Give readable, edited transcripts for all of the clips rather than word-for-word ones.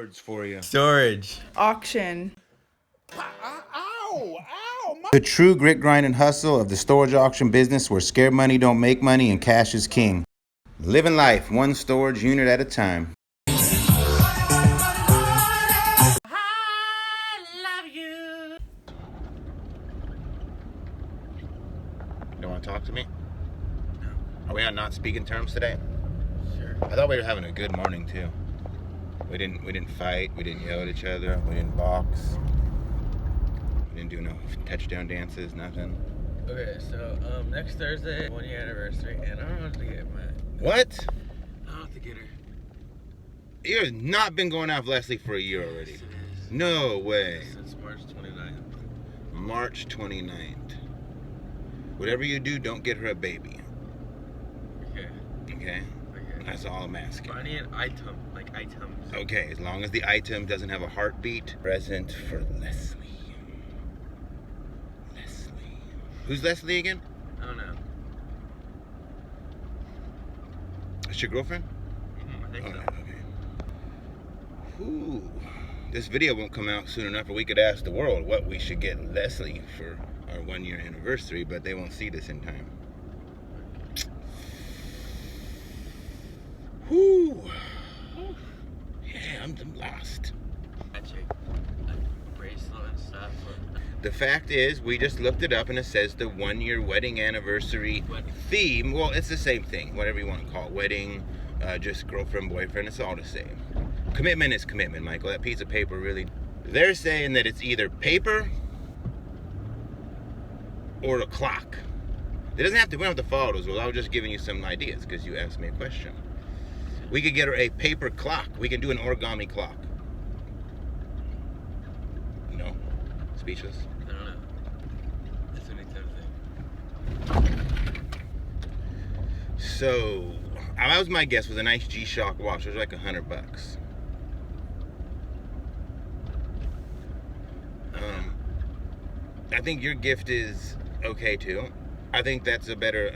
words for you. Storage. Auction. The true grit, grind, and hustle of the storage auction business where scared money don't make money and cash is king. Living life one storage unit at a time. You want to talk to me? No. Are we on not speaking terms today? Sure. I thought we were having a good morning too. We didn't fight, we didn't yell at each other, we didn't box. We didn't do no touchdown dances, nothing. Okay, so next Thursday, 1-year anniversary, and I don't know what to get my. What? I don't know what to get her. You have not been going out with Leslie for a year already. Yes, it is. No way. Since March 29th. March 29th. Whatever you do, don't get her a baby. Okay. Okay? Okay. That's all I'm asking. But I need an item, like items. Okay, as long as the item doesn't have a heartbeat. Present for Leslie. Leslie. Who's Leslie again? I don't know. That's your girlfriend? I think so. Okay. Ooh. This video won't come out soon enough, or we could ask the world what we should get Leslie for our 1-year anniversary, but they won't see this in time. Whew. Yeah, I'm lost. Magic. Like bracelet and stuff. The fact is, we just looked it up and it says the 1-year wedding anniversary theme. Well, it's the same thing, whatever you want to call it. Wedding, just girlfriend, boyfriend, it's all the same. Commitment is commitment, Michael. That piece of paper really... They're saying that it's either paper or a clock. It doesn't have to, we don't have to follow those rules. I was just giving you some ideas because you asked me a question. We could get her a paper clock. We can do an origami clock. No? Speechless? I don't know. That's what it's tempting. So, that was my guess, was a nice G-Shock watch. It was like $100. I think your gift is okay too. I think that's a better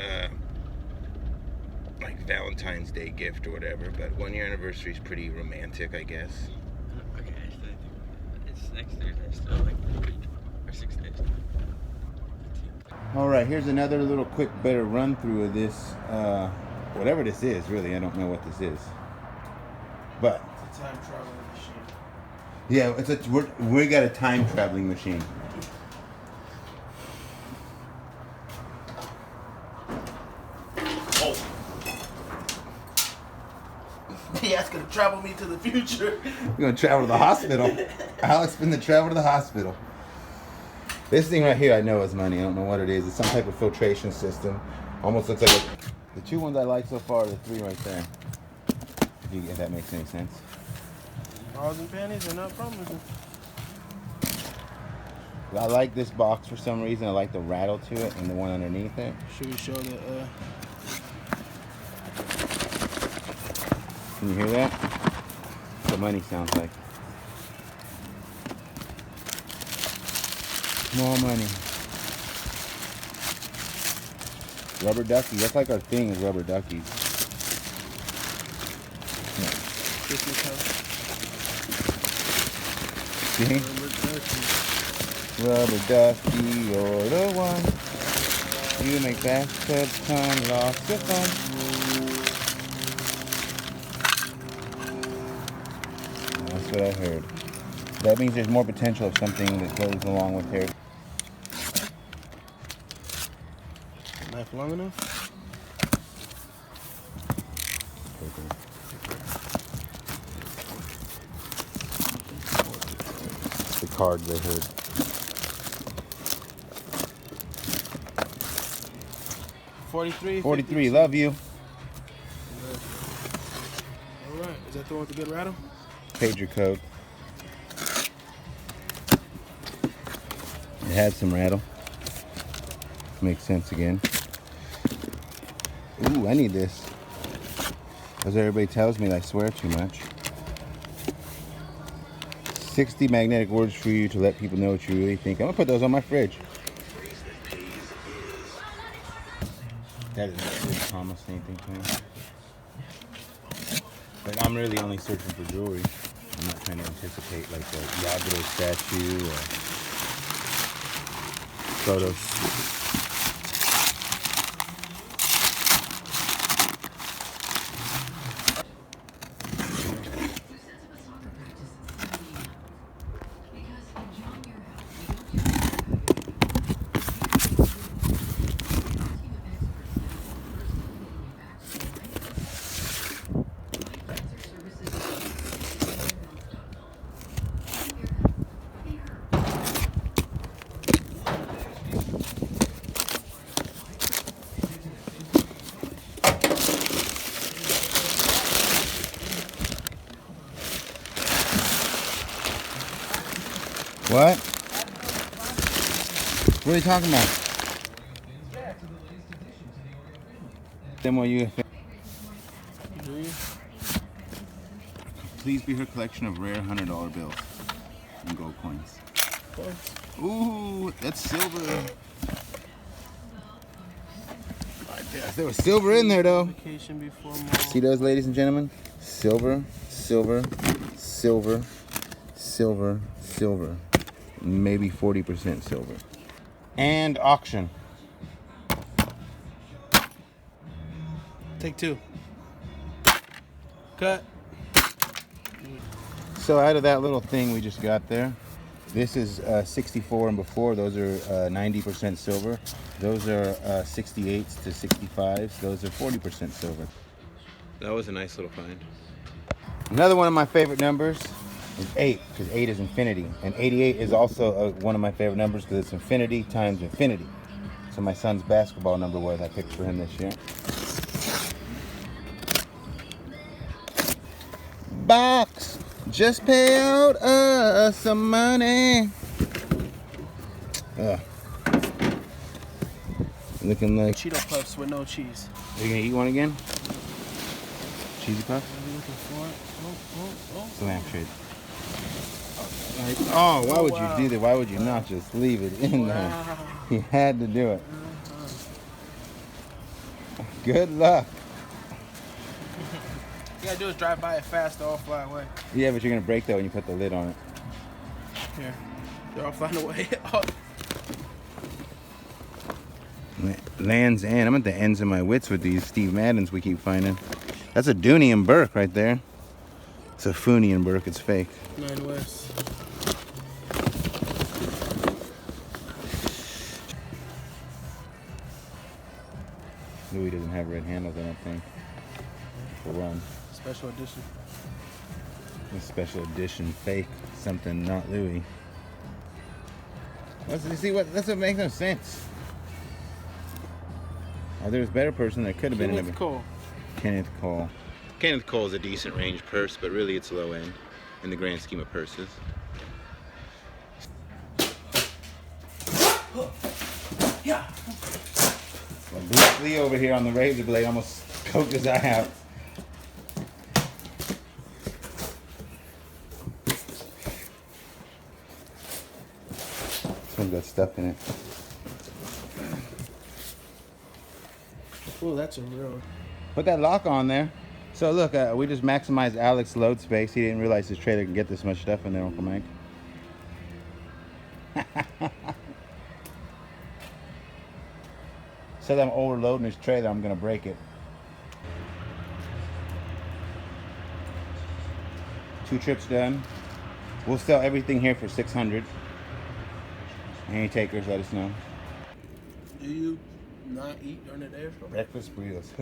like Valentine's Day gift or whatever, but 1-year anniversary is pretty romantic, I guess. Okay, I still think it's next Thursday, still like 6 days. All right, here's another little quick better run through of this, whatever this is, really. I don't know what this is, but It's a time traveling machine. yeah, we got a time traveling machine. Yeah, it's gonna travel me to the future. You're gonna travel to the hospital. Alex been to travel to the hospital. This thing right here, I know is money. I don't know what it is. It's some type of filtration system. Almost looks like the 2 ones I like so far are the 3 right there. If that makes any sense. Bras and panties are not promising. I like this box for some reason. I like the rattle to it and the one underneath it. Should we show the Can you hear that? That's what money sounds like. More money. Rubber ducky. That's like our thing is rubber duckies. Christmas house? See? Rubber ducky, you're the one. You make bathtub time lots of fun. That's what I heard. That means there's more potential of something that goes along with hair. Knife long enough? The cards I heard. 43. 43, love you. Alright, is that the one with the good rattle? Pager code. It had some rattle. Makes sense again. Ooh, I need this. Because everybody tells me that I swear too much. 60 magnetic words for you to let people know what you really think. I'm gonna put those on my fridge. That is not really promise anything to me. But I'm really only searching for jewelry. I'm not trying to anticipate like a Yaguro statue or photos. What? What are you talking about? Then what you? Please be her collection of rare $100 bills and gold coins. Ooh, that's silver. There was silver in there though. See those, ladies and gentlemen? Silver, silver, silver, silver, silver. Maybe 40% silver. And auction. Take two. Cut. So out of that little thing we just got there, this is 64 and before. Those are 90% silver. Those are 68s to 65s. Those are 40% silver. That was a nice little find. Another one of my favorite numbers is 8, because 8 is infinity. And 88 is also one of my favorite numbers because it's infinity times infinity. So my son's basketball number was I picked for him this year. Box! Just pay out us some money. Looking like Cheeto Puffs with no cheese. Are you gonna eat one again? Cheesy puff? Are we looking for it? It's a lampshade. Oh, why would you do that? Why would you not just leave it in there? You had to do it. Good luck. You gotta do is drive by it fast, they'll all fly away. Yeah, but you're gonna break that when you put the lid on it. Here. They're all flying away. Land's End. I'm at the ends of my wits with these Steve Maddens we keep finding. That's a Dooney and Burke right there. It's a Fooney and Burke. It's fake. 9 West. Louis doesn't have red handles, I don't think. For one. Special edition. A special edition fake something not Louis. See what? That's what makes no sense. Oh, there's a better person that could have been in Kenneth Cole. Kenneth Cole. Kenneth Cole is a decent range purse, but really it's low end in the grand scheme of purses. Yeah. Well, Bruce Lee over here on the razor blade almost coked his eye out. This one's got stuff in it. Oh, that's a real. Put that lock on there. So look, we just maximized Alex's load space. He didn't realize his trailer could get this much stuff in there, Uncle Mike. Said I'm overloading his trailer, I'm gonna break it. 2 trips done. We'll sell everything here for $600. Any takers, let us know. Do you not eat during the day? Breakfast burritos.